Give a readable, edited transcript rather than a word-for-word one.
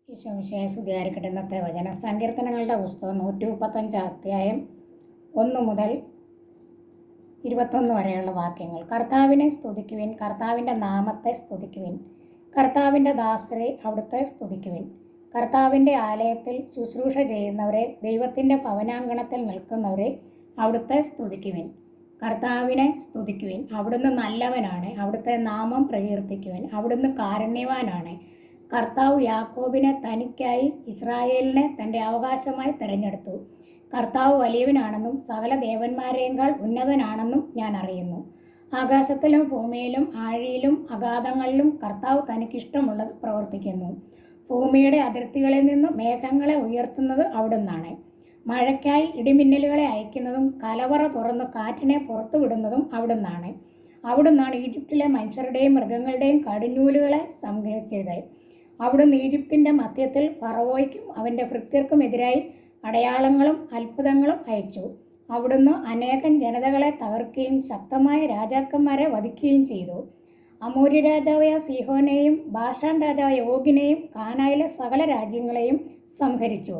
ഈശോമിശിഹായ സ്തുതിയായിരിക്കട്ടെ. ഇന്നത്തെ വചനം സങ്കീർത്തനങ്ങളുടെ പുസ്തകം 135 അധ്യായം 1 മുതൽ 21 വരെയുള്ള വാക്യങ്ങൾ. കർത്താവിനെ സ്തുതിക്കുവിൻ, കർത്താവിൻ്റെ നാമത്തെ സ്തുതിക്കുവിൻ. കർത്താവിൻ്റെ ദാസരെ അവിടുത്തെ സ്തുതിക്കുവിൻ. കർത്താവിൻ്റെ ആലയത്തിൽ ശുശ്രൂഷ ചെയ്യുന്നവരെ, ദൈവത്തിൻ്റെ ഭവനാങ്കണത്തിൽ നിൽക്കുന്നവരെ അവിടുത്തെ സ്തുതിക്കുവിൻ. കർത്താവിനെ സ്തുതിക്കുവിൻ. അവിടുന്ന് നല്ലവനാണ്. അവിടുത്തെ നാമം പ്രകീർത്തിക്കുവിൻ. അവിടുന്ന് കാരുണ്യവാനാണ്. കർത്താവ് യാക്കോബിനെ തനിക്കായി, ഇസ്രായേലിനെ തൻ്റെ അവകാശമായി തിരഞ്ഞെടുത്തു. കർത്താവ് വലിയവനാണെന്നും സകല ദേവന്മാരേക്കാൾ ഉന്നതനാണെന്നും ഞാൻ അറിയുന്നു. ആകാശത്തിലും ഭൂമിയിലും ആഴിയിലും അഗാധങ്ങളിലും കർത്താവ് തനിക്കിഷ്ടമുള്ളത് പ്രവർത്തിക്കുന്നു. ഭൂമിയുടെ അതിർത്തികളിൽ നിന്ന് മേഘങ്ങളെ ഉയർത്തുന്നത് അവിടുന്നാണ്. മഴയ്ക്കായി ഇടിമിന്നലുകളെ അയക്കുന്നതും കലവറ തുറന്ന് കാറ്റിനെ പുറത്തുവിടുന്നതും അവിടുന്നാണ്. അവിടുന്നാണ് ഈജിപ്തിലെ മനുഷ്യരുടെയും മൃഗങ്ങളുടെയും കടിഞ്ഞൂലുകളെ സംഹരിച്ചത്. അവിടുന്ന് ഈജിപ്തിൻ്റെ മധ്യത്തിൽ ഫറവോയ്ക്കും അവൻ്റെ ഭൃത്യർക്കും എതിരായി അടയാളങ്ങളും അത്ഭുതങ്ങളും അയച്ചു. അവിടുന്ന് അനേകം ജനതകളെ തകർക്കുകയും ശക്തമായ രാജാക്കന്മാരെ വധിക്കുകയും ചെയ്തു. അമോര്യ രാജാവായ സീഹോനെയും ബാഷാൻ രാജാവായ ഓഗിനെയും കാനായിലെ സകല രാജ്യങ്ങളെയും സംഹരിച്ചു.